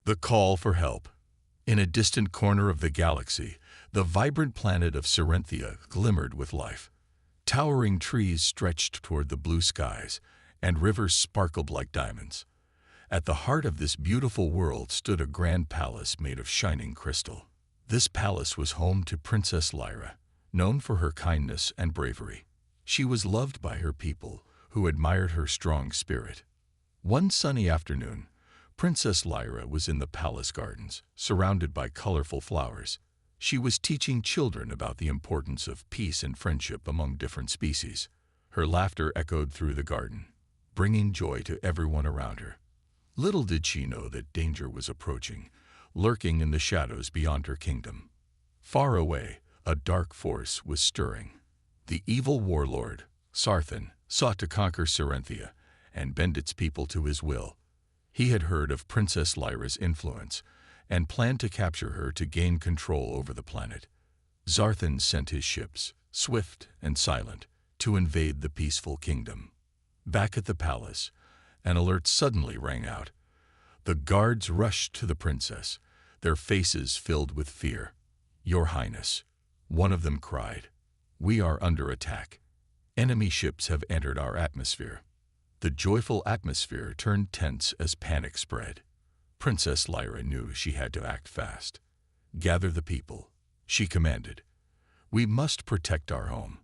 The call for help. In a distant corner of the galaxy, the vibrant planet of Serenthia glimmered with life. Towering trees stretched toward the blue skies, and rivers sparkled like diamonds. At the heart of this beautiful world stood a grand palace made of shining crystal. This palace was home to Princess Lyra, known for her kindness and bravery. She was loved by her people, who admired her strong spirit. One sunny afternoon, Princess Lyra was in the palace gardens, surrounded by colorful flowers. She was teaching children about the importance of peace and friendship among different species. Her laughter echoed through the garden, bringing joy to everyone around her. Little did she know that danger was approaching, lurking in the shadows beyond her kingdom. Far away, a dark force was stirring. The evil warlord, Sarthan, sought to conquer Serenthia and bend its people to his will. He had heard of Princess Lyra's influence and planned to capture her to gain control over the planet. Sarthan sent his ships, swift and silent, to invade the peaceful kingdom. Back at the palace, an alert suddenly rang out. The guards rushed to the princess, their faces filled with fear. "Your Highness," one of them cried, "we are under attack. Enemy ships have entered our atmosphere." The joyful atmosphere turned tense as panic spread. Princess Lyra knew she had to act fast. "Gather the people," she commanded. "We must protect our home."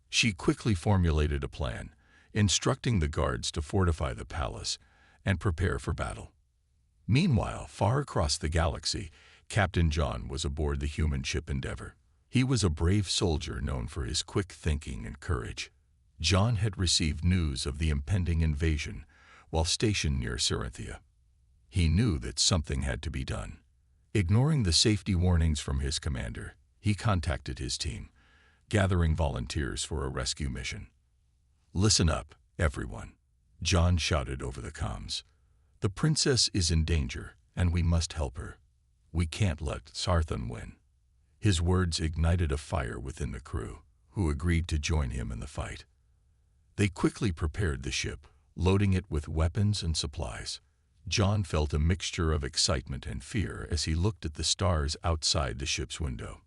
She quickly formulated a plan, instructing the guards to fortify the palace and prepare for battle. Meanwhile, far across the galaxy, Captain John was aboard the human ship Endeavor. He was a brave soldier known for his quick thinking and courage. John had received news of the impending invasion while stationed near Serenthia. He knew that something had to be done. Ignoring the safety warnings from his commander, he contacted his team, gathering volunteers for a rescue mission. "Listen up, everyone," John shouted over the comms. "The princess is in danger, and we must help her. We can't let Sarthan win." His words ignited a fire within the crew, who agreed to join him in the fight. They quickly prepared the ship, loading it with weapons and supplies. John felt a mixture of excitement and fear as he looked at the stars outside the ship's window.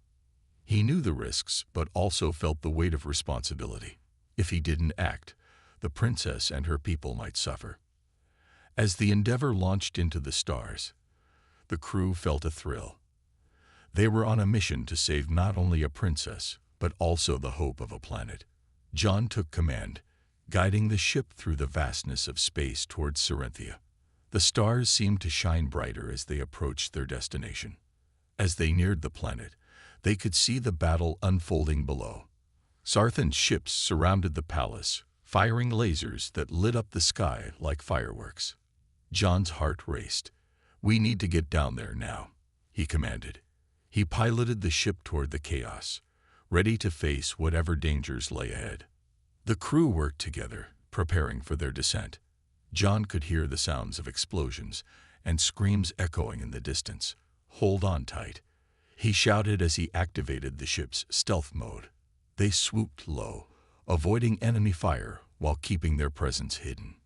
He knew the risks, but also felt the weight of responsibility. If he didn't act, the princess and her people might suffer. As the Endeavor launched into the stars, the crew felt a thrill. They were on a mission to save not only a princess, but also the hope of a planet. John took command, guiding the ship through the vastness of space towards Serenthia. The stars seemed to shine brighter as they approached their destination. As they neared the planet, they could see the battle unfolding below. Sarthan's ships surrounded the palace, firing lasers that lit up the sky like fireworks. John's heart raced. "We need to get down there now," he commanded. He piloted the ship toward the chaos, ready to face whatever dangers lay ahead. The crew worked together, preparing for their descent. John could hear the sounds of explosions and screams echoing in the distance. "Hold on tight," he shouted as he activated the ship's stealth mode. They swooped low, avoiding enemy fire while keeping their presence hidden.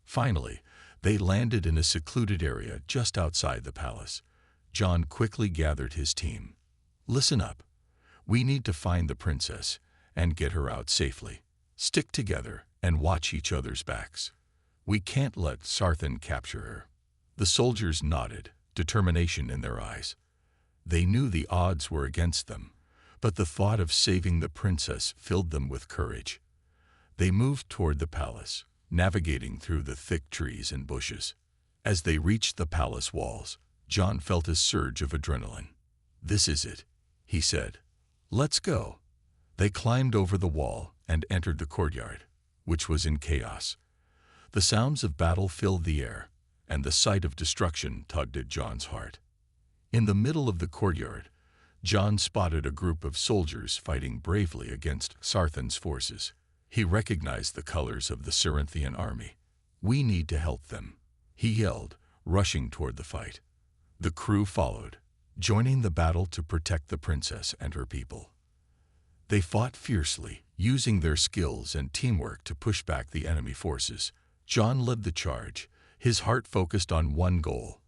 Finally, they landed in a secluded area just outside the palace. John quickly gathered his team. "Listen up. We need to find the princess and get her out safely. Stick together and watch each other's backs. We can't let Sarthan capture her." The soldiers nodded, determination in their eyes. They knew the odds were against them, but the thought of saving the princess filled them with courage. They moved toward the palace, navigating through the thick trees and bushes. As they reached the palace walls, John felt a surge of adrenaline. "This is it," he said. "Let's go." They climbed over the wall and entered the courtyard, which was in chaos. The sounds of battle filled the air, and the sight of destruction tugged at John's heart. In the middle of the courtyard, John spotted a group of soldiers fighting bravely against Sarthan's forces. He recognized the colors of the Serenthian army. "We need to help them," he yelled, rushing toward the fight. The crew followed, joining the battle to protect the princess and her people. They fought fiercely, using their skills and teamwork to push back the enemy forces. John led the charge, his heart focused on one goal: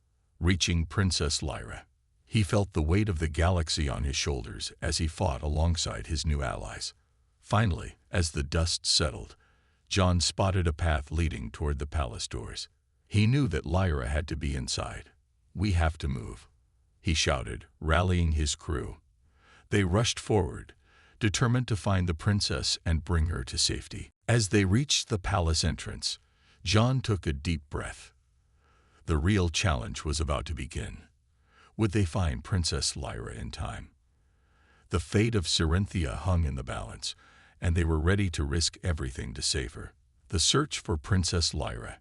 reaching Princess Lyra. He felt the weight of the galaxy on his shoulders as he fought alongside his new allies. Finally, as the dust settled, John spotted a path leading toward the palace doors. He knew that Lyra had to be inside. "We have to move," he shouted, rallying his crew. They rushed forward, determined to find the princess and bring her to safety. As they reached the palace entrance, John took a deep breath. The real challenge was about to begin. Would they find Princess Lyra in time? The fate of Serenthia hung in the balance, and they were ready to risk everything to save her. The search for Princess Lyra.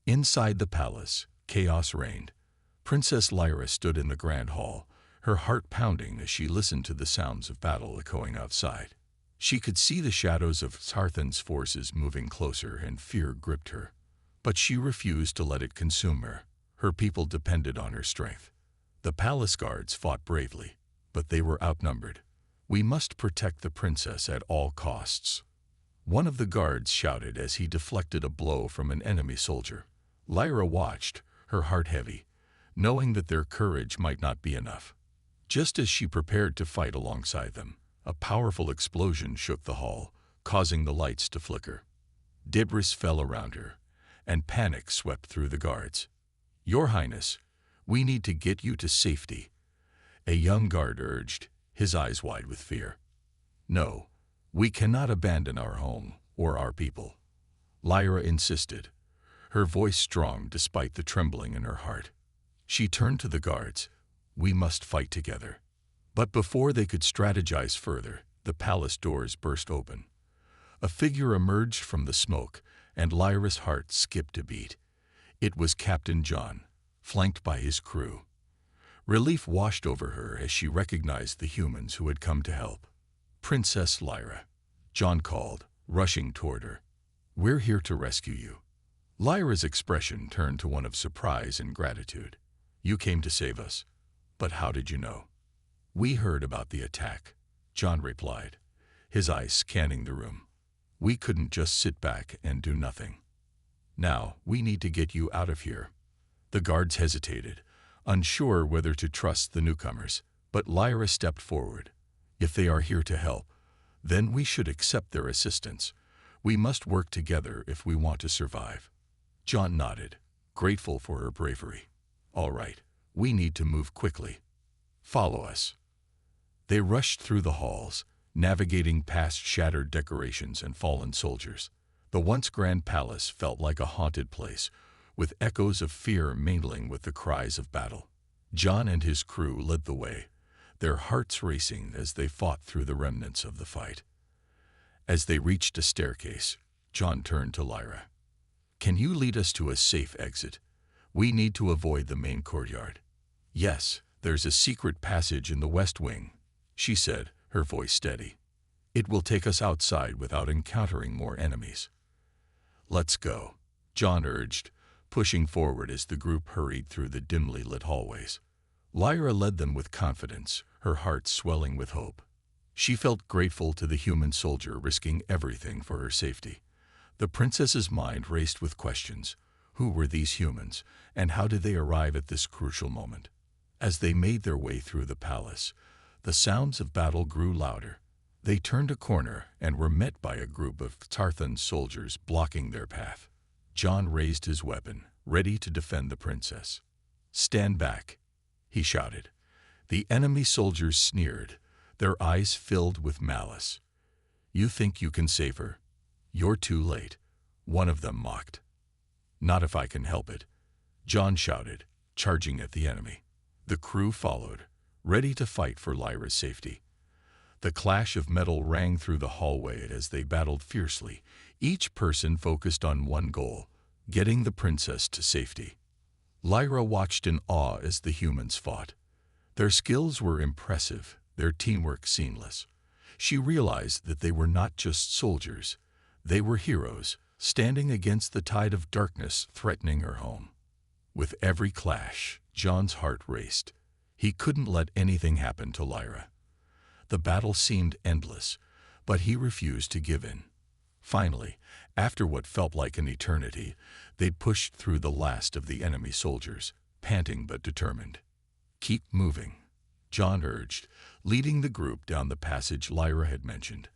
Inside the palace, chaos reigned. Princess Lyra stood in the grand hall, her heart pounding as she listened to the sounds of battle echoing outside. She could see the shadows of Tarthan's forces moving closer, and fear gripped her. But she refused to let it consume her. Her people depended on her strength. The palace guards fought bravely, but they were outnumbered. "We must protect the princess at all costs," one of the guards shouted as he deflected a blow from an enemy soldier. Lyra watched, her heart heavy, knowing that their courage might not be enough. Just as she prepared to fight alongside them, a powerful explosion shook the hall, causing the lights to flicker. Debris fell around her, and panic swept through the guards. "Your Highness, we need to get you to safety," a young guard urged, his eyes wide with fear. "No, we cannot abandon our home or our people," Lyra insisted, her voice strong despite the trembling in her heart. She turned to the guards. "We must fight together." But before they could strategize further, the palace doors burst open. A figure emerged from the smoke, and Lyra's heart skipped a beat. It was Captain John, flanked by his crew. Relief washed over her as she recognized the humans who had come to help. "Princess Lyra," John called, rushing toward her. "We're here to rescue you." Lyra's expression turned to one of surprise and gratitude. "You came to save us. But how did you know?" "We heard about the attack," John replied, his eyes scanning the room. "We couldn't just sit back and do nothing. Now, we need to get you out of here." The guards hesitated, unsure whether to trust the newcomers, but Lyra stepped forward. "If they are here to help, then we should accept their assistance. We must work together if we want to survive." John nodded, grateful for her bravery. "All right, we need to move quickly. Follow us." They rushed through the halls, navigating past shattered decorations and fallen soldiers. The once grand palace felt like a haunted place, with echoes of fear mingling with the cries of battle. John and his crew led the way, their hearts racing as they fought through the remnants of the fight. As they reached a staircase, John turned to Lyra. "Can you lead us to a safe exit? We need to avoid the main courtyard." "Yes, there's a secret passage in the west wing," she said, her voice steady. "It will take us outside without encountering more enemies." "Let's go," John urged, pushing forward as the group hurried through the dimly lit hallways. Lyra led them with confidence, her heart swelling with hope. She felt grateful to the human soldier risking everything for her safety. The princess's mind raced with questions. Who were these humans, and how did they arrive at this crucial moment? As they made their way through the palace, the sounds of battle grew louder. They turned a corner and were met by a group of Tarthan soldiers blocking their path. John raised his weapon, ready to defend the princess. "Stand back," he shouted. The enemy soldiers sneered, their eyes filled with malice. "You think you can save her? You're too late," one of them mocked. "Not if I can help it," John shouted, charging at the enemy. The crew followed, ready to fight for Lyra's safety. The clash of metal rang through the hallway as they battled fiercely, each person focused on one goal, getting the princess to safety. Lyra watched in awe as the humans fought. Their skills were impressive, their teamwork seamless. She realized that they were not just soldiers, they were heroes, standing against the tide of darkness threatening her home. With every clash, John's heart raced. He couldn't let anything happen to Lyra. The battle seemed endless, but he refused to give in. Finally, after what felt like an eternity, they pushed through the last of the enemy soldiers. panting but determined. "Keep moving," John urged, leading the group down the passage Lyra had mentioned.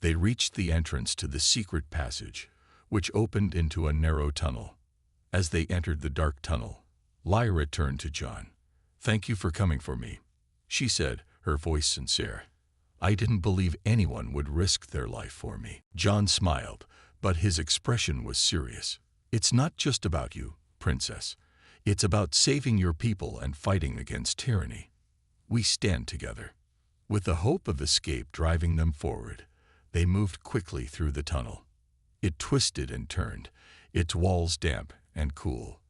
They reached the entrance to the secret passage, which opened into a narrow tunnel. As they entered the dark tunnel, Lyra turned to John. "Thank you for coming for me," she said, her voice sincere. "I didn't believe anyone would risk their life for me." John smiled, but his expression was serious. "It's not just about you, Princess. It's about saving your people and fighting against tyranny. We stand together." With the hope of escape driving them forward, they moved quickly through the tunnel. It twisted and turned, its walls damp and cool.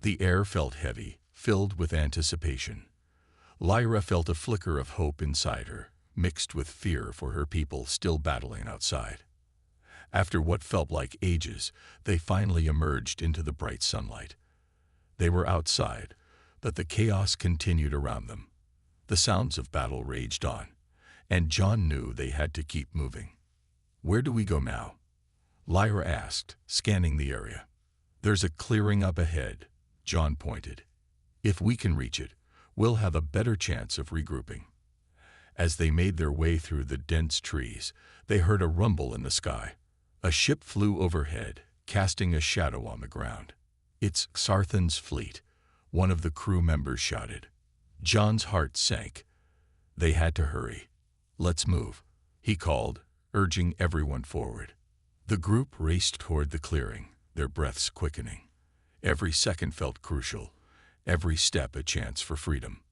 The air felt heavy, filled with anticipation. Lyra felt a flicker of hope inside her, mixed with fear for her people still battling outside. After what felt like ages, they finally emerged into the bright sunlight. They were outside, but the chaos continued around them. The sounds of battle raged on, and John knew they had to keep moving. "Where do we go now?" Lyra asked, scanning the area. "There's a clearing up ahead," John pointed. "If we can reach it, we'll have a better chance of regrouping." As they made their way through the dense trees, they heard a rumble in the sky. A ship flew overhead, casting a shadow on the ground. "It's Sarthan's fleet," one of the crew members shouted. John's heart sank. They had to hurry. "Let's move," he called, urging everyone forward. The group raced toward the clearing, their breaths quickening. Every second felt crucial, every step a chance for freedom.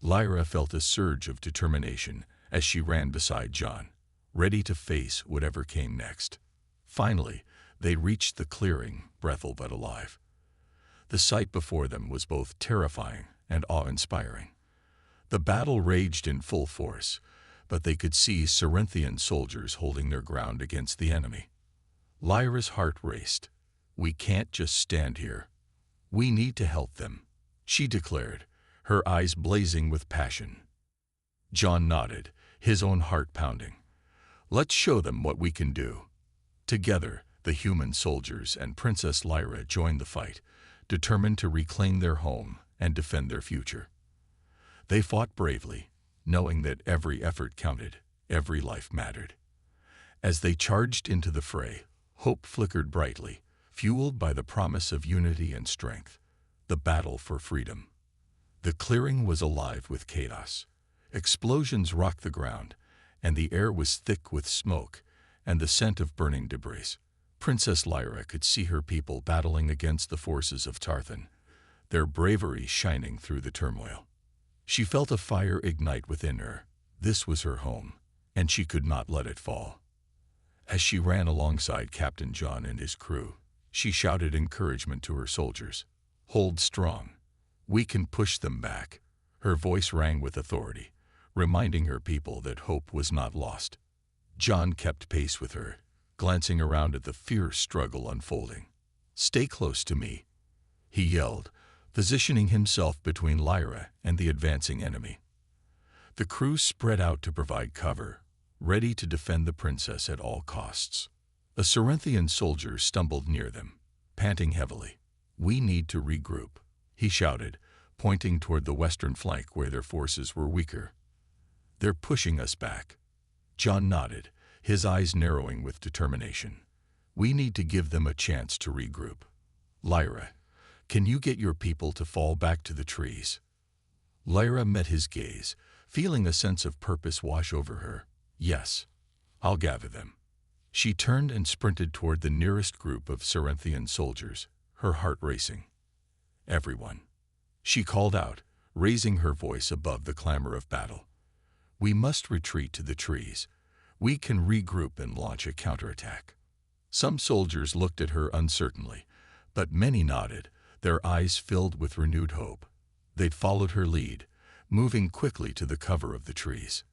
Lyra felt a surge of determination as she ran beside John, ready to face whatever came next. Finally, they reached the clearing, breathless but alive. The sight before them was both terrifying and awe-inspiring. The battle raged in full force, but they could see Cerinthian soldiers holding their ground against the enemy. Lyra's heart raced. "We can't just stand here. We need to help them," she declared, her eyes blazing with passion. John nodded, his own heart pounding. "Let's show them what we can do." Together, the human soldiers and Princess Lyra joined the fight, determined to reclaim their home and defend their future. They fought bravely, knowing that every effort counted, every life mattered. As they charged into the fray, hope flickered brightly, fueled by the promise of unity and strength, the battle for freedom. The clearing was alive with chaos. Explosions rocked the ground, and the air was thick with smoke and the scent of burning debris. Princess Lyra could see her people battling against the forces of Tarthan, their bravery shining through the turmoil. She felt a fire ignite within her. This was her home, and she could not let it fall. As she ran alongside Captain John and his crew, she shouted encouragement to her soldiers. "Hold strong. We can push them back." Her voice rang with authority, reminding her people that hope was not lost. John kept pace with her, glancing around at the fierce struggle unfolding. "Stay close to me," he yelled, positioning himself between Lyra and the advancing enemy. The crew spread out to provide cover, ready to defend the princess at all costs. A Cerinthian soldier stumbled near them, panting heavily. "We need to regroup," he shouted, pointing toward the western flank where their forces were weaker. "They're pushing us back." John nodded, his eyes narrowing with determination. "We need to give them a chance to regroup. Lyra, can you get your people to fall back to the trees?" Lyra met his gaze, feeling a sense of purpose wash over her. "Yes, I'll gather them." She turned and sprinted toward the nearest group of Cerinthian soldiers, her heart racing. "Everyone," she called out, raising her voice above the clamor of battle. "We must retreat to the trees. We can regroup and launch a counterattack." Some soldiers looked at her uncertainly, but many nodded, their eyes filled with renewed hope. They'd followed her lead, moving quickly to the cover of the trees.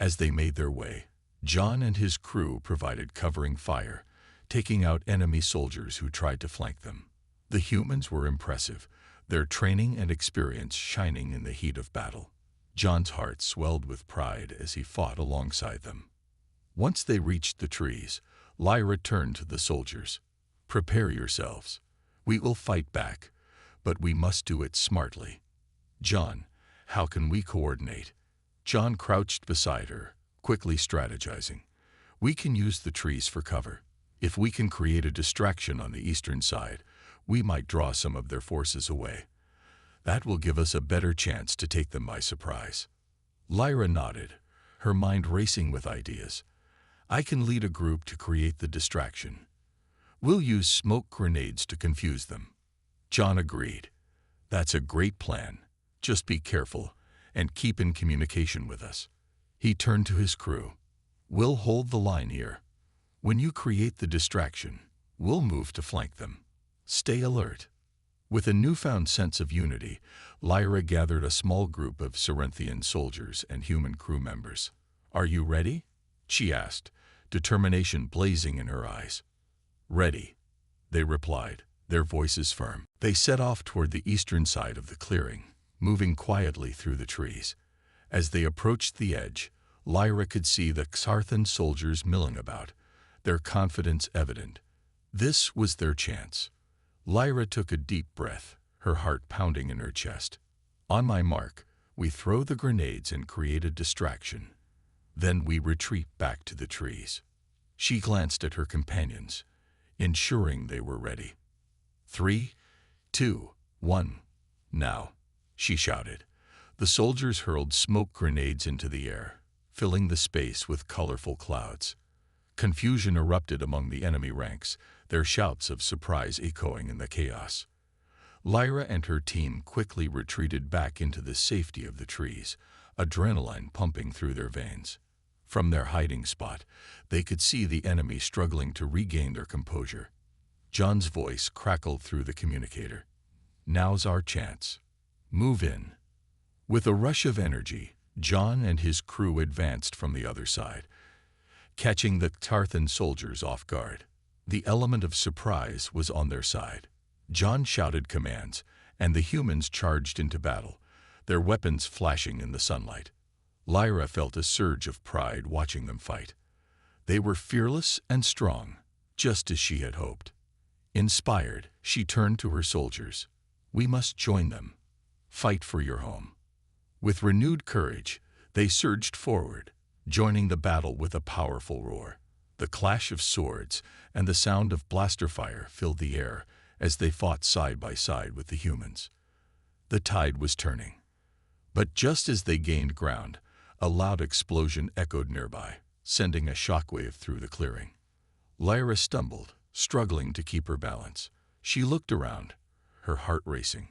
As they made their way, John and his crew provided covering fire, taking out enemy soldiers who tried to flank them. The humans were impressive, their training and experience shining in the heat of battle. John's heart swelled with pride as he fought alongside them. Once they reached the trees, Lyra turned to the soldiers. "Prepare yourselves. We will fight back, but we must do it smartly. John, how can we coordinate? John crouched beside her, quickly strategizing. We can use the trees for cover. If we can create a distraction on the eastern side, we might draw some of their forces away. That will give us a better chance to take them by surprise. Lyra nodded, her mind racing with ideas. I can lead a group to create the distraction. We'll use smoke grenades to confuse them. John agreed. That's a great plan. Just be careful and keep in communication with us. He turned to his crew. We'll hold the line here. When you create the distraction, we'll move to flank them. Stay alert. With a newfound sense of unity, Lyra gathered a small group of Cerinthian soldiers and human crew members. Are you ready? She asked, determination blazing in her eyes. Ready, they replied, their voices firm. They set off toward the eastern side of the clearing, moving quietly through the trees. As they approached the edge, Lyra could see the Xarthan soldiers milling about, their confidence evident. This was their chance. Lyra took a deep breath, her heart pounding in her chest. On my mark, we throw the grenades and create a distraction. Then we retreat back to the trees. She glanced at her companions, ensuring they were ready. 3, 2, 1, now, she shouted. The soldiers hurled smoke grenades into the air, filling the space with colorful clouds. Confusion erupted among the enemy ranks, their shouts of surprise echoing in the chaos. Lyra and her team quickly retreated back into the safety of the trees, adrenaline pumping through their veins. From their hiding spot, they could see the enemy struggling to regain their composure. John's voice crackled through the communicator. Now's our chance. Move in. With a rush of energy, John and his crew advanced from the other side, catching the Xarthan soldiers off guard. The element of surprise was on their side. John shouted commands, and the humans charged into battle, their weapons flashing in the sunlight. Lyra felt a surge of pride watching them fight. They were fearless and strong, just as she had hoped. Inspired, she turned to her soldiers. We must join them. Fight for your home. With renewed courage, they surged forward, joining the battle with a powerful roar. The clash of swords and the sound of blaster fire filled the air as they fought side by side with the humans. The tide was turning. But just as they gained ground, a loud explosion echoed nearby, sending a shockwave through the clearing. Lyra stumbled, struggling to keep her balance. She looked around, her heart racing.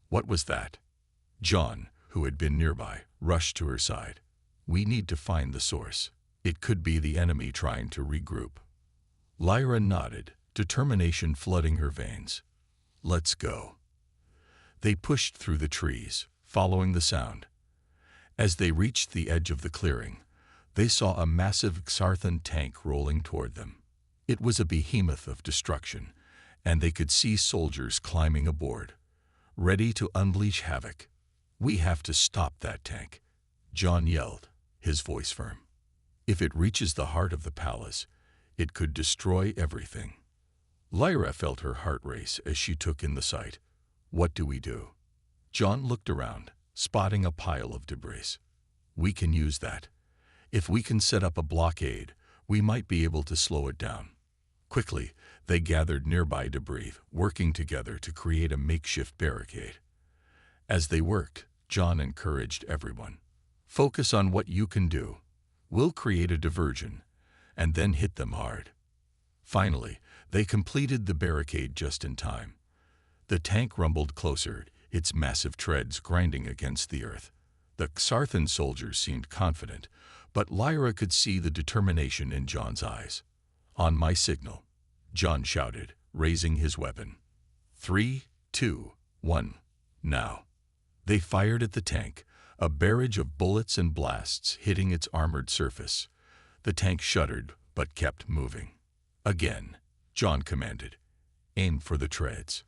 What was that? John, who had been nearby, rushed to her side. We need to find the source. It could be the enemy trying to regroup. Lyra nodded, determination flooding her veins. Let's go. They pushed through the trees, following the sound. As they reached the edge of the clearing, they saw a massive Xarthan tank rolling toward them. It was a behemoth of destruction, and they could see soldiers climbing aboard, ready to unleash havoc. We have to stop that tank, John yelled, his voice firm. If it reaches the heart of the palace, it could destroy everything. Lyra felt her heart race as she took in the sight. What do we do? John looked around, spotting a pile of debris. We can use that. If we can set up a blockade, we might be able to slow it down. Quickly, they gathered nearby debris, working together to create a makeshift barricade. As they worked, John encouraged everyone. Focus on what you can do. We'll create a diversion, and then hit them hard. Finally, they completed the barricade just in time. The tank rumbled closer, its massive treads grinding against the earth. The Xarthan soldiers seemed confident, but Lyra could see the determination in John's eyes. On my signal, John shouted, raising his weapon. 3, 2, 1, now. They fired at the tank, a barrage of bullets and blasts hitting its armored surface. The tank shuddered, but kept moving. Again, John commanded, aim for the treads.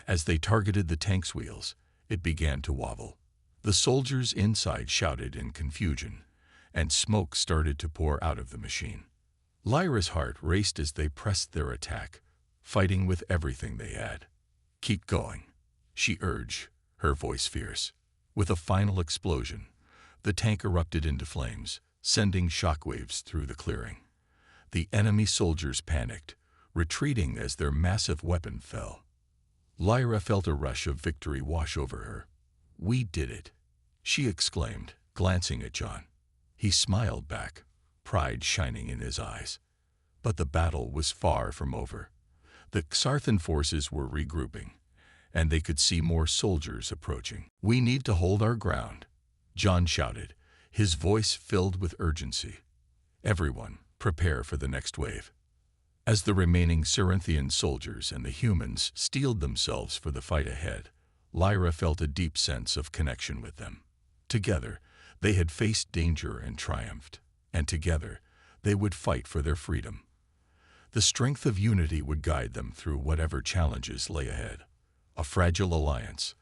As they targeted the tank's wheels, it began to wobble. The soldiers inside shouted in confusion, and smoke started to pour out of the machine. Lyra's heart raced as they pressed their attack, fighting with everything they had. Keep going, she urged, her voice fierce. With a final explosion, the tank erupted into flames, sending shockwaves through the clearing. The enemy soldiers panicked, retreating as their massive weapon fell. Lyra felt a rush of victory wash over her. "We did it," she exclaimed, glancing at John. He smiled back, pride shining in his eyes. But the battle was far from over. The Xarthan forces were regrouping, and they could see more soldiers approaching. "We need to hold our ground," John shouted, his voice filled with urgency. "Everyone, prepare for the next wave." As the remaining Cerinthian soldiers and the humans steeled themselves for the fight ahead, Lyra felt a deep sense of connection with them. Together, they had faced danger and triumphed, and together, they would fight for their freedom. The strength of unity would guide them through whatever challenges lay ahead. A fragile alliance.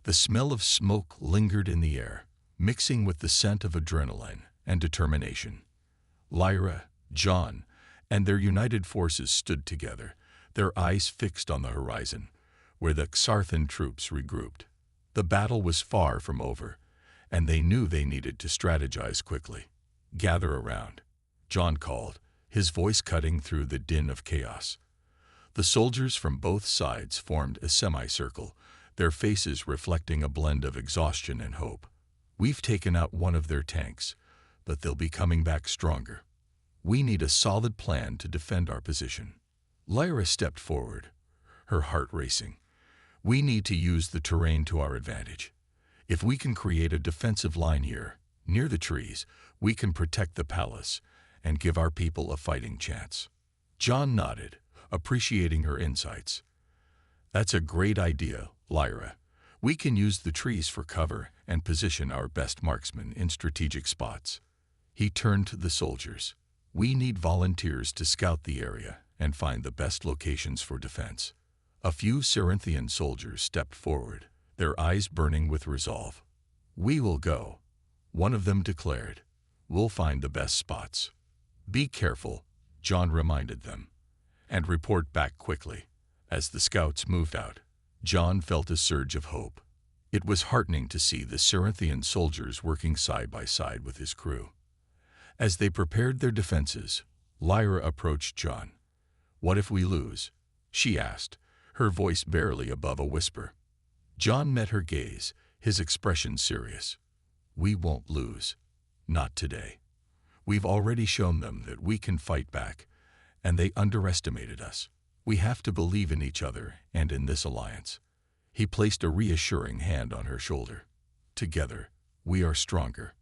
The smell of smoke lingered in the air, mixing with the scent of adrenaline and determination. Lyra, John, and their united forces stood together, their eyes fixed on the horizon, where the Xarthan troops regrouped. The battle was far from over, and they knew they needed to strategize quickly. "Gather around," John called, his voice cutting through the din of chaos. The soldiers from both sides formed a semicircle, their faces reflecting a blend of exhaustion and hope. "We've taken out one of their tanks, but they'll be coming back stronger. We need a solid plan to defend our position." Lyra stepped forward, her heart racing. "We need to use the terrain to our advantage. If we can create a defensive line here, near the trees, we can protect the palace and give our people a fighting chance." John nodded, appreciating her insights. "That's a great idea, Lyra. We can use the trees for cover and position our best marksmen in strategic spots." He turned to the soldiers. "We need volunteers to scout the area and find the best locations for defense." A few Cerinthian soldiers stepped forward, their eyes burning with resolve. "We will go," one of them declared. "We'll find the best spots." "Be careful," John reminded them, "and report back quickly." As the scouts moved out, John felt a surge of hope. It was heartening to see the Cerinthian soldiers working side by side with his crew. As they prepared their defenses, Lyra approached John. "What if we lose?" she asked, her voice barely above a whisper. John met her gaze, his expression serious. "We won't lose. Not today. We've already shown them that we can fight back, and they underestimated us. We have to believe in each other and in this alliance." He placed a reassuring hand on her shoulder. "Together, we are stronger."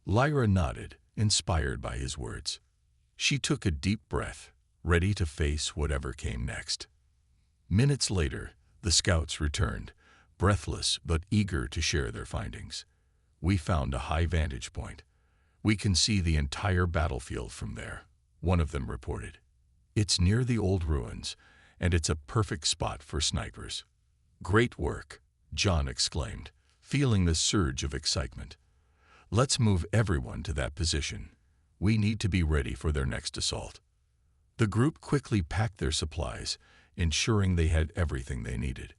Lyra nodded, inspired by his words. She took a deep breath, ready to face whatever came next. Minutes later, the scouts returned, breathless but eager to share their findings. "We found a high vantage point. We can see the entire battlefield from there," one of them reported. "It's near the old ruins, and it's a perfect spot for snipers." "Great work," John exclaimed, feeling the surge of excitement. "Let's move everyone to that position. We need to be ready for their next assault." The group quickly packed their supplies, ensuring they had everything they needed.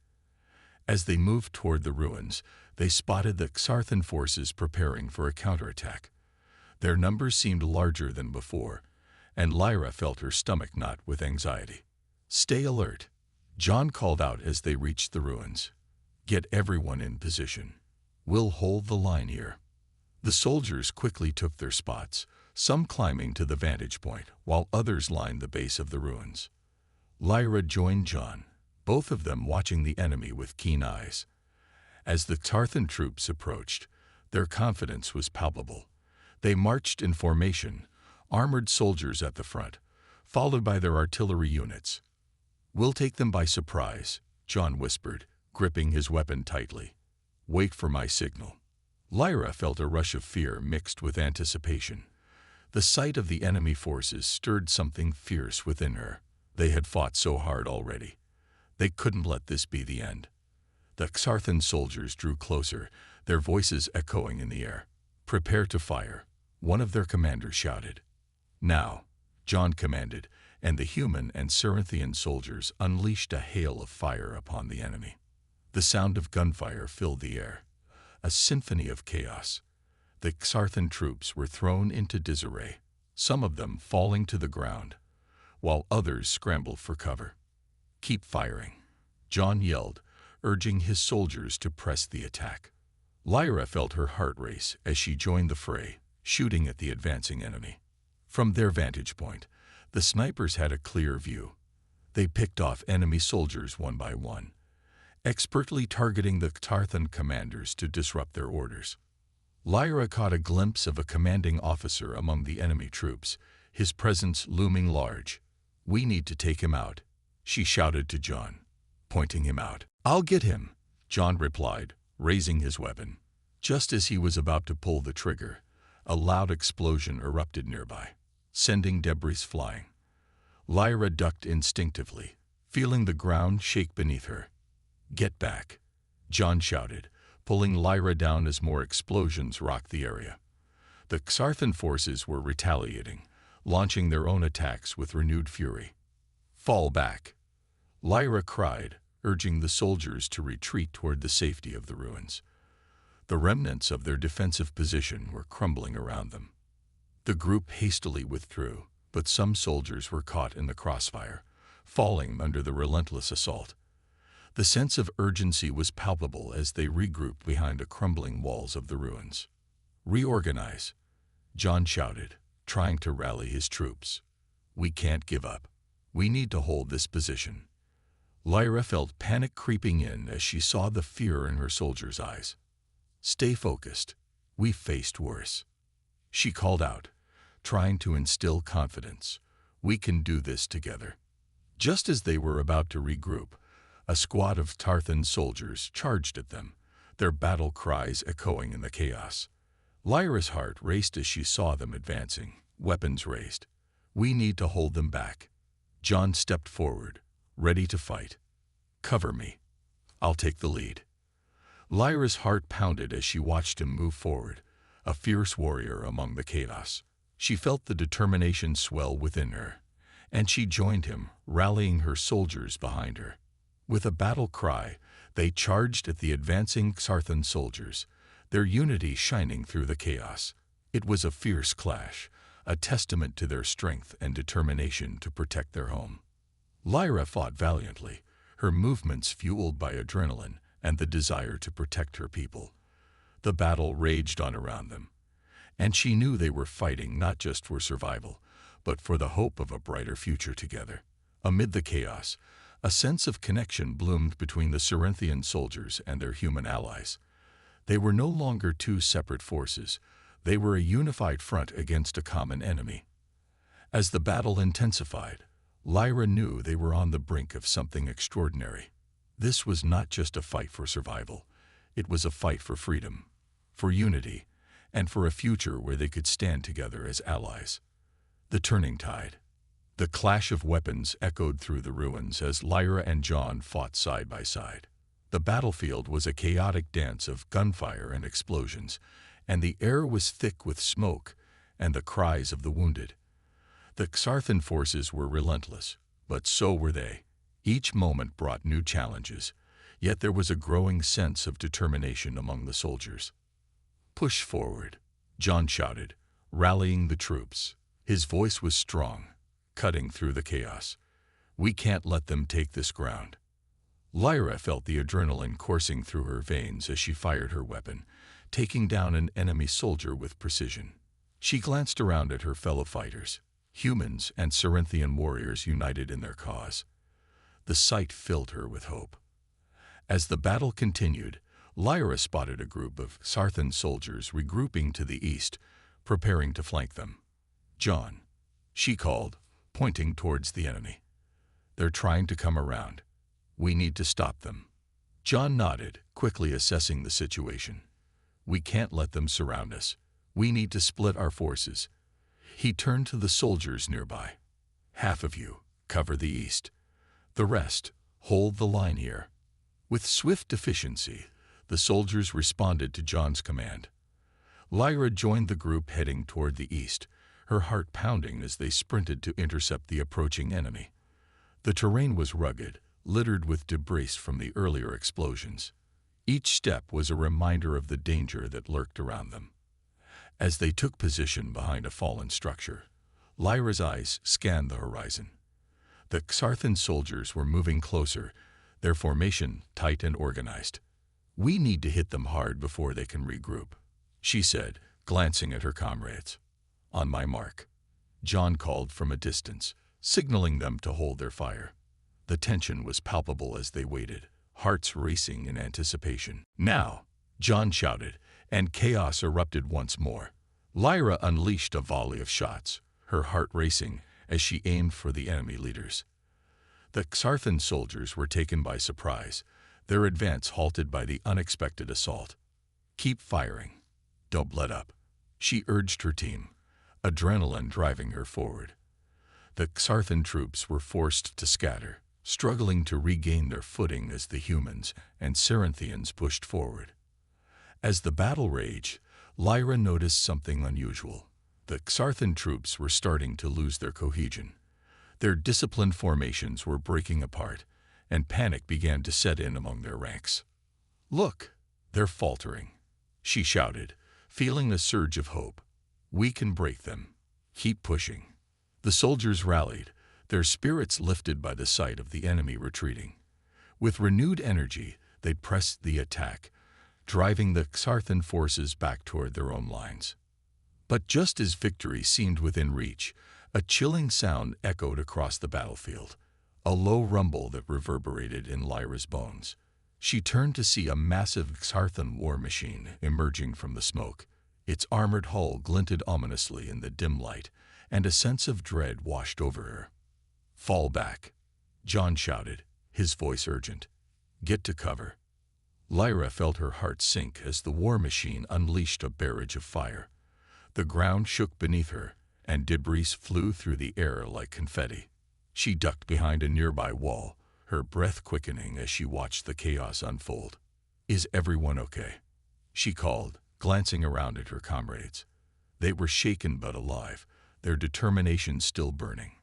As they moved toward the ruins, they spotted the Xarthan forces preparing for a counterattack. Their numbers seemed larger than before, and Lyra felt her stomach knot with anxiety. "Stay alert," John called out as they reached the ruins. "Get everyone in position. We'll hold the line here." The soldiers quickly took their spots, some climbing to the vantage point, while others lined the base of the ruins. Lyra joined John, both of them watching the enemy with keen eyes. As the Xarthan troops approached, their confidence was palpable. They marched in formation, armored soldiers at the front, followed by their artillery units. "We'll take them by surprise," John whispered, gripping his weapon tightly. "Wait for my signal." Lyra felt a rush of fear mixed with anticipation. The sight of the enemy forces stirred something fierce within her. They had fought so hard already. They couldn't let this be the end. The Xarthan soldiers drew closer, their voices echoing in the air. "Prepare to fire," one of their commanders shouted. "Now," John commanded, and the human and Cerinthian soldiers unleashed a hail of fire upon the enemy. The sound of gunfire filled the air, a symphony of chaos. The Xarthan troops were thrown into disarray, some of them falling to the ground, while others scrambled for cover. "Keep firing," John yelled, urging his soldiers to press the attack. Lyra felt her heart race as she joined the fray, shooting at the advancing enemy. From their vantage point, the snipers had a clear view. They picked off enemy soldiers one by one, expertly targeting the Xarthan commanders to disrupt their orders. Lyra caught a glimpse of a commanding officer among the enemy troops, his presence looming large. "We need to take him out," she shouted to John, pointing him out. "I'll get him," John replied, raising his weapon. Just as he was about to pull the trigger, a loud explosion erupted nearby, sending debris flying. Lyra ducked instinctively, feeling the ground shake beneath her. "Get back," John shouted, pulling Lyra down as more explosions rocked the area. The Xarthan forces were retaliating, launching their own attacks with renewed fury. "Fall back," Lyra cried, urging the soldiers to retreat toward the safety of the ruins. The remnants of their defensive position were crumbling around them. The group hastily withdrew, but some soldiers were caught in the crossfire, falling under the relentless assault. The sense of urgency was palpable as they regrouped behind the crumbling walls of the ruins. "Reorganize," John shouted, trying to rally his troops. "We can't give up. We need to hold this position." Lyra felt panic creeping in as she saw the fear in her soldiers' eyes. "Stay focused. We've faced worse," she called out, trying to instill confidence. "We can do this together." Just as they were about to regroup, a squad of Xarthan soldiers charged at them, their battle cries echoing in the chaos. Lyra's heart raced as she saw them advancing, weapons raised. "We need to hold them back." John stepped forward, ready to fight. "Cover me. I'll take the lead." Lyra's heart pounded as she watched him move forward, a fierce warrior among the chaos. She felt the determination swell within her, and she joined him, rallying her soldiers behind her. With a battle cry, they charged at the advancing Xarthan soldiers, their unity shining through the chaos. It was a fierce clash, a testament to their strength and determination to protect their home. Lyra fought valiantly, her movements fueled by adrenaline and the desire to protect her people. The battle raged on around them, and she knew they were fighting not just for survival, but for the hope of a brighter future together. Amid the chaos, a sense of connection bloomed between the Cerinthian soldiers and their human allies. They were no longer two separate forces. They were a unified front against a common enemy. As the battle intensified, Lyra knew they were on the brink of something extraordinary. This was not just a fight for survival. It was a fight for freedom, for unity, and for a future where they could stand together as allies. The turning tide. The clash of weapons echoed through the ruins as Lyra and John fought side by side. The battlefield was a chaotic dance of gunfire and explosions, and the air was thick with smoke and the cries of the wounded. The Xarthan forces were relentless, but so were they. Each moment brought new challenges, yet there was a growing sense of determination among the soldiers. "Push forward," John shouted, rallying the troops. His voice was strong, cutting through the chaos. "We can't let them take this ground." Lyra felt the adrenaline coursing through her veins as she fired her weapon, taking down an enemy soldier with precision. She glanced around at her fellow fighters, humans and Cerinthian warriors united in their cause. The sight filled her with hope. As the battle continued, Lyra spotted a group of Xarthan soldiers regrouping to the east, preparing to flank them. "John," she called, pointing towards the enemy. "They're trying to come around. We need to stop them." John nodded, quickly assessing the situation. "We can't let them surround us. We need to split our forces." He turned to the soldiers nearby. "Half of you, cover the east. The rest, hold the line here." With swift efficiency, the soldiers responded to John's command. Lyra joined the group heading toward the east, her heart pounding as they sprinted to intercept the approaching enemy. The terrain was rugged, littered with debris from the earlier explosions. Each step was a reminder of the danger that lurked around them. As they took position behind a fallen structure, Lyra's eyes scanned the horizon. The Xarthan soldiers were moving closer, their formation tight and organized. "We need to hit them hard before they can regroup," she said, glancing at her comrades. "On my mark," John called from a distance, signaling them to hold their fire. The tension was palpable as they waited, hearts racing in anticipation. "Now!" John shouted, and chaos erupted once more. Lyra unleashed a volley of shots, her heart racing as she aimed for the enemy leaders. The Xarthan soldiers were taken by surprise, their advance halted by the unexpected assault. "Keep firing. Don't let up," she urged her team, adrenaline driving her forward. The Xarthan troops were forced to scatter, struggling to regain their footing as the humans and Cerinthians pushed forward. As the battle raged, Lyra noticed something unusual. The Xarthan troops were starting to lose their cohesion. Their disciplined formations were breaking apart, and panic began to set in among their ranks. "Look, they're faltering," she shouted, feeling a surge of hope. "We can break them. Keep pushing." The soldiers rallied, their spirits lifted by the sight of the enemy retreating. With renewed energy, they pressed the attack, driving the Xarthan forces back toward their own lines. But just as victory seemed within reach, a chilling sound echoed across the battlefield, a low rumble that reverberated in Lyra's bones. She turned to see a massive Xarthan war machine emerging from the smoke. Its armored hull glinted ominously in the dim light, and a sense of dread washed over her. "Fall back," John shouted, his voice urgent. "Get to cover." Lyra felt her heart sink as the war machine unleashed a barrage of fire. The ground shook beneath her, and debris flew through the air like confetti. She ducked behind a nearby wall, her breath quickening as she watched the chaos unfold. "Is everyone okay?" she called, glancing around at her comrades. They were shaken but alive, their determination still burning.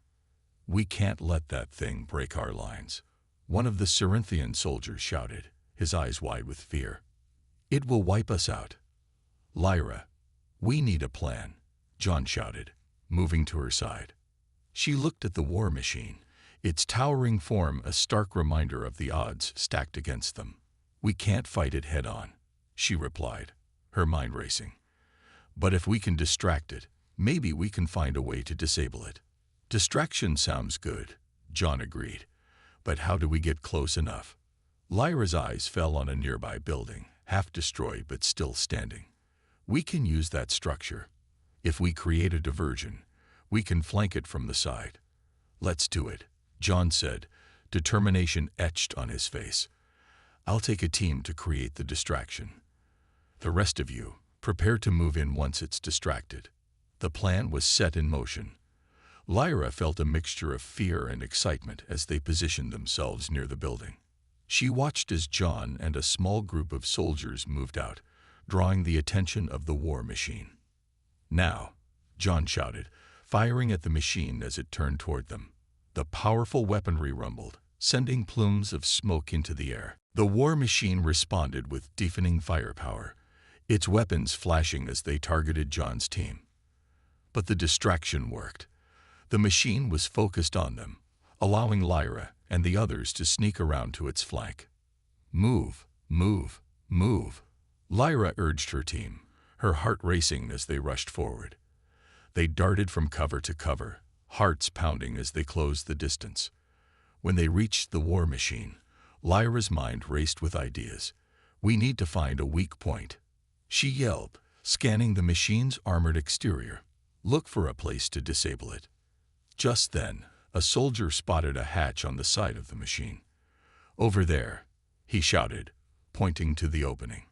"We can't let that thing break our lines," one of the Cerinthian soldiers shouted, his eyes wide with fear. "It will wipe us out." "Lyra, we need a plan," John shouted, moving to her side. She looked at the war machine, its towering form a stark reminder of the odds stacked against them. "We can't fight it head-on," she replied, her mind racing. "But if we can distract it, maybe we can find a way to disable it." "Distraction sounds good," John agreed. "But how do we get close enough?" Lyra's eyes fell on a nearby building, half destroyed but still standing. "We can use that structure. If we create a diversion, we can flank it from the side." "Let's do it," John said, determination etched on his face. "I'll take a team to create the distraction. The rest of you, prepare to move in once it's distracted." The plan was set in motion. Lyra felt a mixture of fear and excitement as they positioned themselves near the building. She watched as John and a small group of soldiers moved out, drawing the attention of the war machine. "Now," John shouted, firing at the machine as it turned toward them. The powerful weaponry rumbled, sending plumes of smoke into the air. The war machine responded with deafening firepower, its weapons flashing as they targeted John's team. But the distraction worked. The machine was focused on them, allowing Lyra and the others to sneak around to its flank. "Move, move, move," Lyra urged her team, her heart racing as they rushed forward. They darted from cover to cover, hearts pounding as they closed the distance. When they reached the war machine, Lyra's mind raced with ideas. "We need to find a weak point," she yelled, scanning the machine's armored exterior. "Look for a place to disable it." Just then, a soldier spotted a hatch on the side of the machine. "Over there," he shouted, pointing to the opening.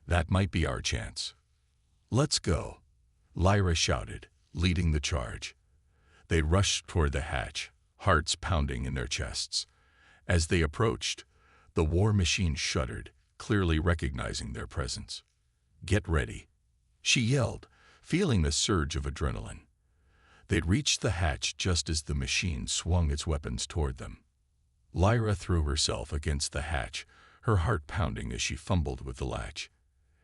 "That might be our chance." "Let's go," Lyra shouted, leading the charge. They rushed toward the hatch, hearts pounding in their chests. As they approached, the war machine shuddered, clearly recognizing their presence. "Get ready," she yelled, feeling the surge of adrenaline. They'd reached the hatch just as the machine swung its weapons toward them. Lyra threw herself against the hatch, her heart pounding as she fumbled with the latch.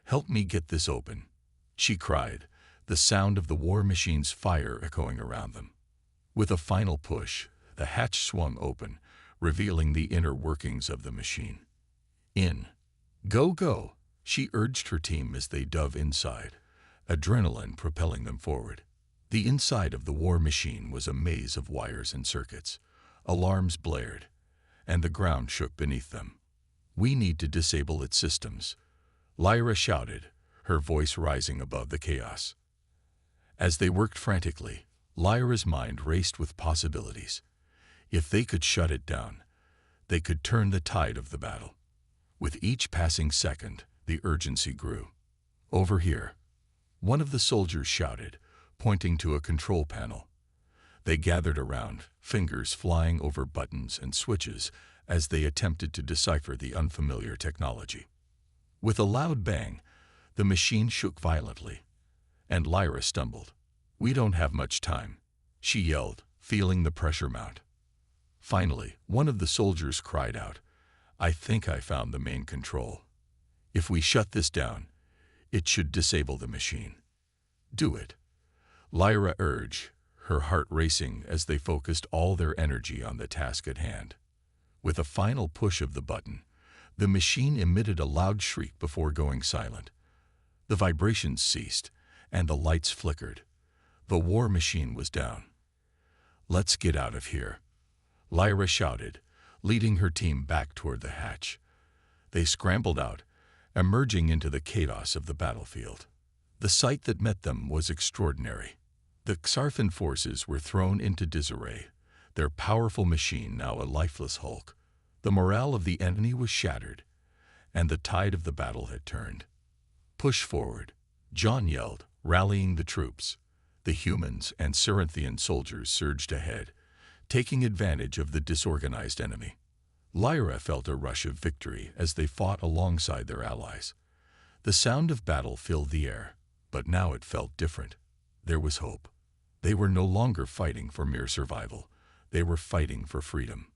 "Help me get this open," she cried, the sound of the war machine's fire echoing around them. With a final push, the hatch swung open, revealing the inner workings of the machine. "In. Go, go," she urged her team as they dove inside, adrenaline propelling them forward. The inside of the war machine was a maze of wires and circuits. Alarms blared, and the ground shook beneath them. "We need to disable its systems," Lyra shouted, her voice rising above the chaos. As they worked frantically, Lyra's mind raced with possibilities. If they could shut it down, they could turn the tide of the battle. With each passing second, the urgency grew. "Over here," one of the soldiers shouted, pointing to a control panel. They gathered around, fingers flying over buttons and switches as they attempted to decipher the unfamiliar technology. With a loud bang, the machine shook violently, and Lyra stumbled. "We don't have much time," she yelled, feeling the pressure mount. Finally, one of the soldiers cried out, "I think I found the main control. If we shut this down, it should disable the machine." "Do it," Lyra urged, her heart racing as they focused all their energy on the task at hand. With a final push of the button, the machine emitted a loud shriek before going silent. The vibrations ceased, and the lights flickered. The war machine was down. "Let's get out of here," Lyra shouted, leading her team back toward the hatch. They scrambled out, emerging into the chaos of the battlefield. The sight that met them was extraordinary. The Xarthan forces were thrown into disarray, their powerful machine now a lifeless hulk. The morale of the enemy was shattered, and the tide of the battle had turned. "Push forward," John yelled, rallying the troops. The humans and Cerinthian soldiers surged ahead, taking advantage of the disorganized enemy. Lyra felt a rush of victory as they fought alongside their allies. The sound of battle filled the air, but now it felt different. There was hope. They were no longer fighting for mere survival. They were fighting for freedom.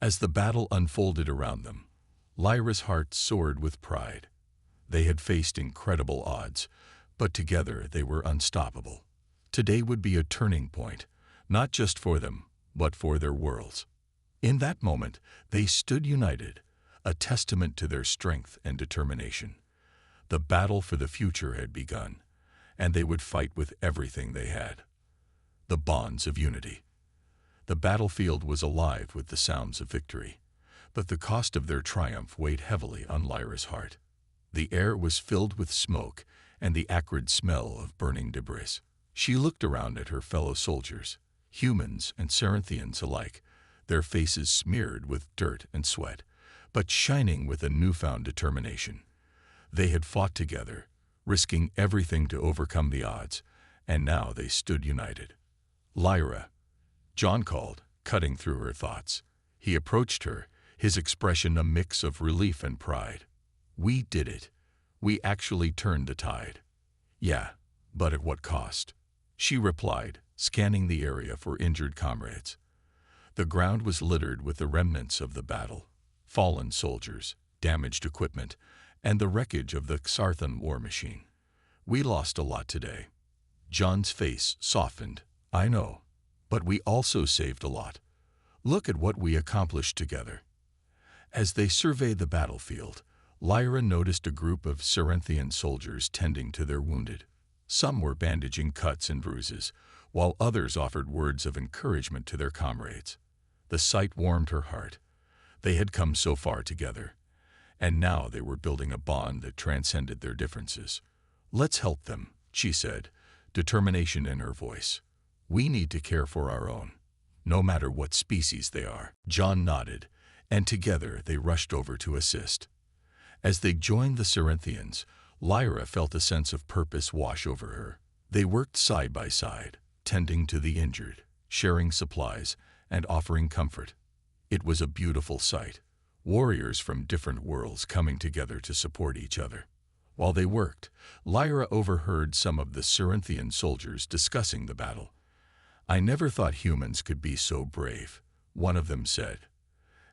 As the battle unfolded around them, Lyra's heart soared with pride. They had faced incredible odds, but together they were unstoppable. Today would be a turning point, not just for them, but for their worlds. In that moment, they stood united, a testament to their strength and determination. The battle for the future had begun, and they would fight with everything they had. The bonds of unity. The battlefield was alive with the sounds of victory, but the cost of their triumph weighed heavily on Lyra's heart. The air was filled with smoke and the acrid smell of burning debris. She looked around at her fellow soldiers, humans and Cerinthians alike, their faces smeared with dirt and sweat, but shining with a newfound determination. They had fought together, risking everything to overcome the odds, and now they stood united. "Lyra," John called, cutting through her thoughts. He approached her, his expression a mix of relief and pride. "We did it. We actually turned the tide." "Yeah, but at what cost?" she replied, scanning the area for injured comrades. The ground was littered with the remnants of the battle, fallen soldiers, damaged equipment, and the wreckage of the Xarthan war machine. "We lost a lot today." John's face softened. "I know, but we also saved a lot. Look at what we accomplished together." As they surveyed the battlefield, Lyra noticed a group of Cerinthian soldiers tending to their wounded. Some were bandaging cuts and bruises, while others offered words of encouragement to their comrades. The sight warmed her heart. They had come so far together, and now they were building a bond that transcended their differences. "Let's help them," she said, determination in her voice. "We need to care for our own, no matter what species they are." John nodded, and together they rushed over to assist. As they joined the Cerinthians, Lyra felt a sense of purpose wash over her. They worked side by side, tending to the injured, sharing supplies, and offering comfort. It was a beautiful sight, warriors from different worlds coming together to support each other. While they worked, Lyra overheard some of the Cerinthian soldiers discussing the battle. "I never thought humans could be so brave," one of them said.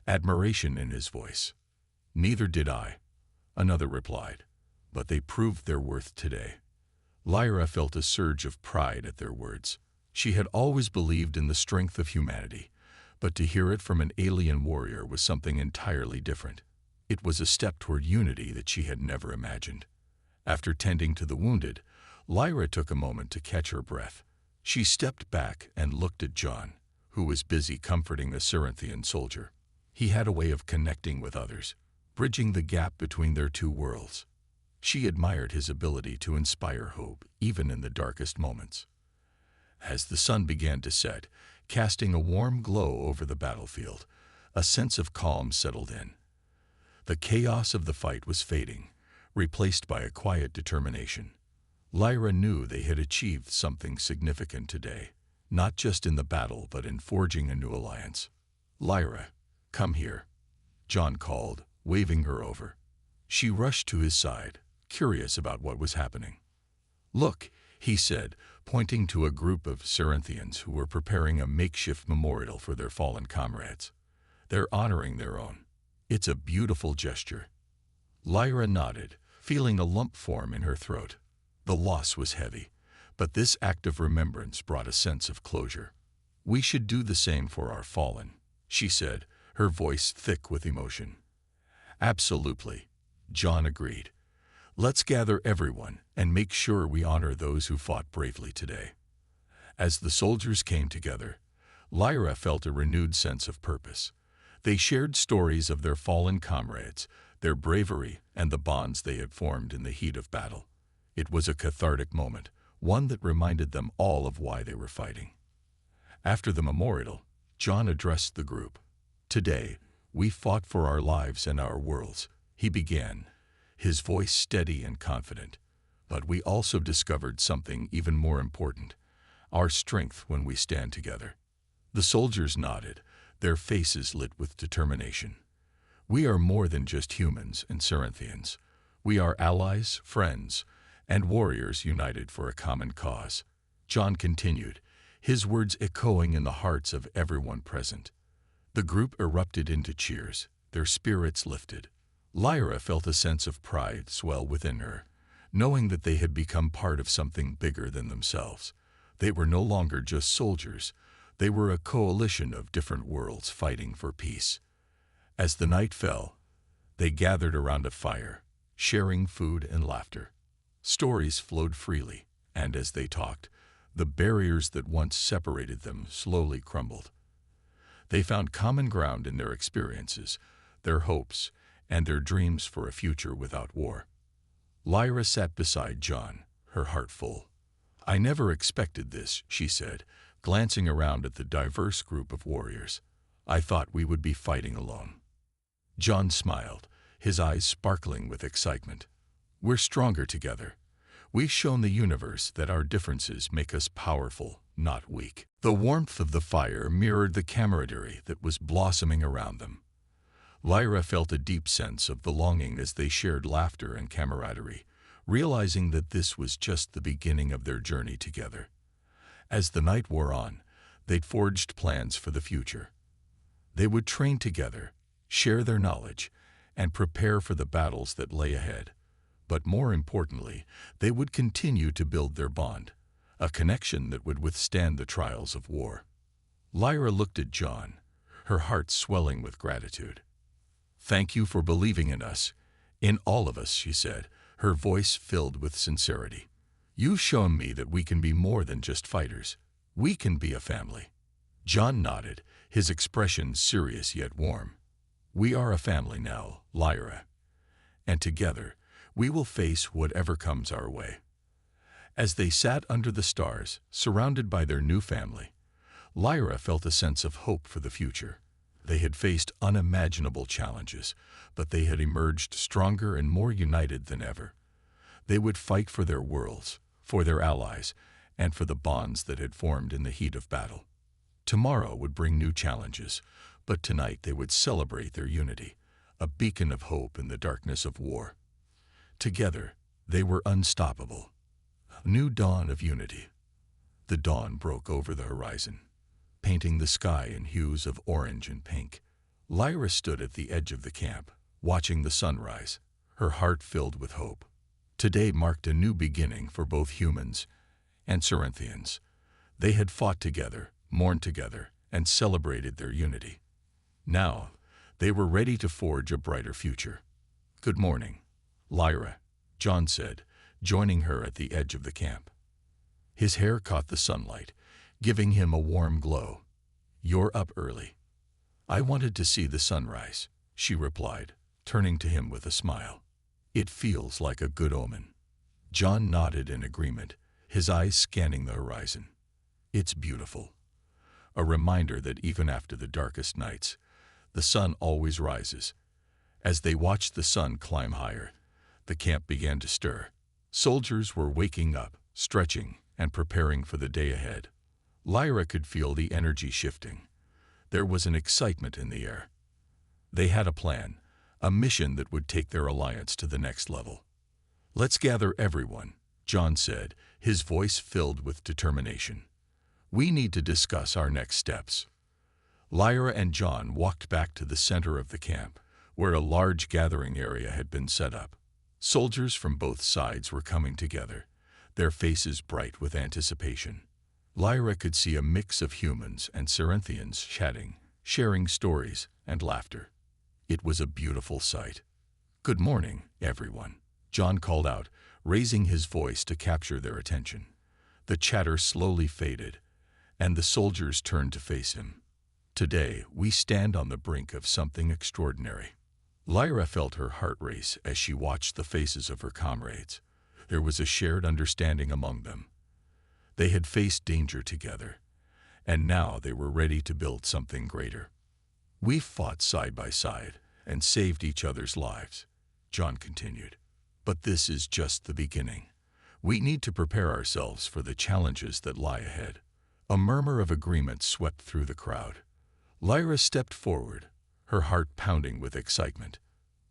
admiration in his voice. "Neither did I," another replied, "but they proved their worth today." Lyra felt a surge of pride at their words. She had always believed in the strength of humanity, but to hear it from an alien warrior was something entirely different. It was a step toward unity that she had never imagined. After tending to the wounded, Lyra took a moment to catch her breath. She stepped back and looked at John, who was busy comforting a Cerinthian soldier. He had a way of connecting with others, bridging the gap between their two worlds. She admired his ability to inspire hope, even in the darkest moments. As the sun began to set, casting a warm glow over the battlefield, a sense of calm settled in. The chaos of the fight was fading, replaced by a quiet determination. Lyra knew they had achieved something significant today, not just in the battle but in forging a new alliance. "Lyra, come here," John called, waving her over. She rushed to his side, curious about what was happening. "Look," he said, pointing to a group of Cerinthians who were preparing a makeshift memorial for their fallen comrades. "They're honoring their own. It's a beautiful gesture." Lyra nodded, feeling a lump form in her throat. The loss was heavy, but this act of remembrance brought a sense of closure. "We should do the same for our fallen," she said, her voice thick with emotion. "Absolutely," John agreed. "Let's gather everyone and make sure we honor those who fought bravely today." As the soldiers came together, Lyra felt a renewed sense of purpose. They shared stories of their fallen comrades, their bravery, and the bonds they had formed in the heat of battle. It was a cathartic moment, one that reminded them all of why they were fighting. After the memorial, John addressed the group. "Today, we fought for our lives and our worlds," he began, his voice steady and confident. "But we also discovered something even more important, our strength when we stand together." The soldiers nodded, their faces lit with determination. "We are more than just humans and Cerinthians. We are allies, friends, and warriors united for a common cause," John continued, his words echoing in the hearts of everyone present. The group erupted into cheers, their spirits lifted. Lyra felt a sense of pride swell within her, knowing that they had become part of something bigger than themselves. They were no longer just soldiers, they were a coalition of different worlds fighting for peace. As the night fell, they gathered around a fire, sharing food and laughter. Stories flowed freely, and as they talked, the barriers that once separated them slowly crumbled. They found common ground in their experiences, their hopes, and their dreams for a future without war. Lyra sat beside John, her heart full. "I never expected this," she said, glancing around at the diverse group of warriors. "I thought we would be fighting alone." John smiled, his eyes sparkling with excitement. "We're stronger together. We've shown the universe that our differences make us powerful, not weak." The warmth of the fire mirrored the camaraderie that was blossoming around them. Lyra felt a deep sense of belonging as they shared laughter and camaraderie, realizing that this was just the beginning of their journey together. As the night wore on, they'd forged plans for the future. They would train together, share their knowledge, and prepare for the battles that lay ahead. But more importantly, they would continue to build their bond, a connection that would withstand the trials of war. Lyra looked at John, her heart swelling with gratitude. "Thank you for believing in us, in all of us," she said, her voice filled with sincerity. "You've shown me that we can be more than just fighters. We can be a family." John nodded, his expression serious yet warm. "We are a family now, Lyra, and together we will face whatever comes our way." As they sat under the stars, surrounded by their new family, Lyra felt a sense of hope for the future. They had faced unimaginable challenges, but they had emerged stronger and more united than ever. They would fight for their worlds, for their allies, and for the bonds that had formed in the heat of battle. Tomorrow would bring new challenges, but tonight they would celebrate their unity, a beacon of hope in the darkness of war. Together, they were unstoppable. A new dawn of unity. The dawn broke over the horizon, painting the sky in hues of orange and pink. Lyra stood at the edge of the camp, watching the sunrise, her heart filled with hope. Today marked a new beginning for both humans and Cerinthians. They had fought together, mourned together, and celebrated their unity. Now, they were ready to forge a brighter future. "Good morning, Lyra," John said, joining her at the edge of the camp. His hair caught the sunlight, giving him a warm glow. "You're up early." "I wanted to see the sunrise," she replied, turning to him with a smile. "It feels like a good omen." John nodded in agreement, his eyes scanning the horizon. "It's beautiful. A reminder that even after the darkest nights, the sun always rises." As they watched the sun climb higher, the camp began to stir. Soldiers were waking up, stretching, and preparing for the day ahead. Lyra could feel the energy shifting. There was an excitement in the air. They had a plan, a mission that would take their alliance to the next level. "Let's gather everyone," John said, his voice filled with determination. "We need to discuss our next steps." Lyra and John walked back to the center of the camp, where a large gathering area had been set up. Soldiers from both sides were coming together, their faces bright with anticipation. Lyra could see a mix of humans and Cerinthians chatting, sharing stories and laughter. It was a beautiful sight. "Good morning, everyone," John called out, raising his voice to capture their attention. The chatter slowly faded, and the soldiers turned to face him. "Today, we stand on the brink of something extraordinary." Lyra felt her heart race as she watched the faces of her comrades. There was a shared understanding among them. They had faced danger together, and now they were ready to build something greater. "We've fought side by side and saved each other's lives," John continued. "But this is just the beginning. We need to prepare ourselves for the challenges that lie ahead." A murmur of agreement swept through the crowd. Lyra stepped forward, her heart pounding with excitement.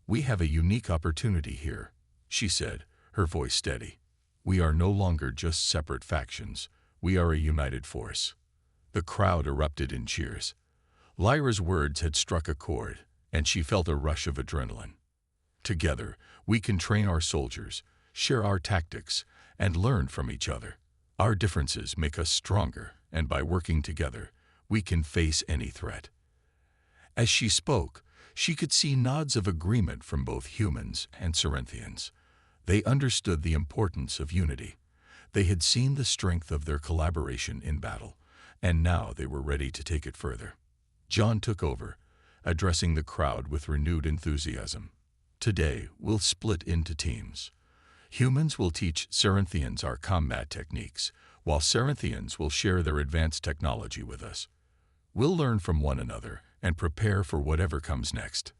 "We have a unique opportunity here," she said, her voice steady. "We are no longer just separate factions. We are a united force." The crowd erupted in cheers. Lyra's words had struck a chord, and she felt a rush of adrenaline. "Together, we can train our soldiers, share our tactics, and learn from each other. Our differences make us stronger, and by working together, we can face any threat." As she spoke, she could see nods of agreement from both humans and Cerinthians. They understood the importance of unity. They had seen the strength of their collaboration in battle, and now they were ready to take it further. John took over, addressing the crowd with renewed enthusiasm. "Today, we'll split into teams. Humans will teach Cerinthians our combat techniques, while Cerinthians will share their advanced technology with us. We'll learn from one another and prepare for whatever comes next."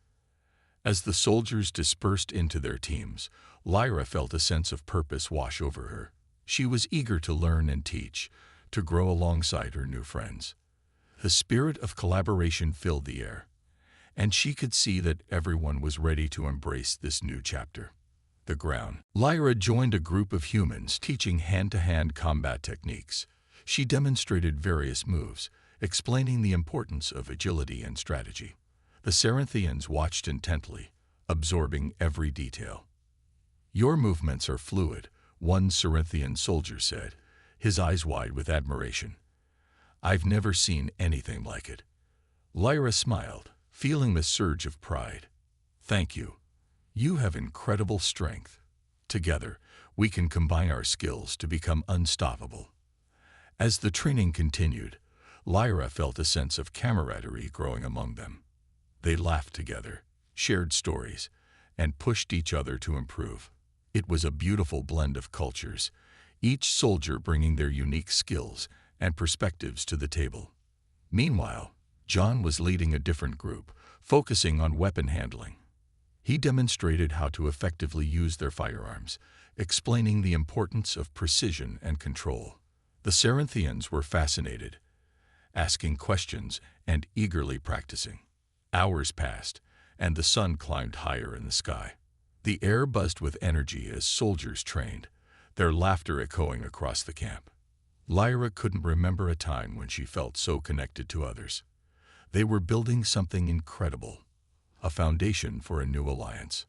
As the soldiers dispersed into their teams, Lyra felt a sense of purpose wash over her. She was eager to learn and teach, to grow alongside her new friends. The spirit of collaboration filled the air, and she could see that everyone was ready to embrace this new chapter. The ground. Lyra joined a group of humans teaching hand-to-hand combat techniques. She demonstrated various moves, explaining the importance of agility and strategy. The Cerinthians watched intently, absorbing every detail. "Your movements are fluid," one Cerinthian soldier said, his eyes wide with admiration. "I've never seen anything like it." Lyra smiled, feeling the surge of pride. "Thank you. You have incredible strength. Together, we can combine our skills to become unstoppable." As the training continued, Lyra felt a sense of camaraderie growing among them. They laughed together, shared stories, and pushed each other to improve. It was a beautiful blend of cultures, each soldier bringing their unique skills and perspectives to the table. Meanwhile, John was leading a different group, focusing on weapon handling. He demonstrated how to effectively use their firearms, explaining the importance of precision and control. The Cerinthians were fascinated, asking questions and eagerly practicing. Hours passed, and the sun climbed higher in the sky. The air buzzed with energy as soldiers trained, their laughter echoing across the camp. Lyra couldn't remember a time when she felt so connected to others. They were building something incredible, a foundation for a new alliance.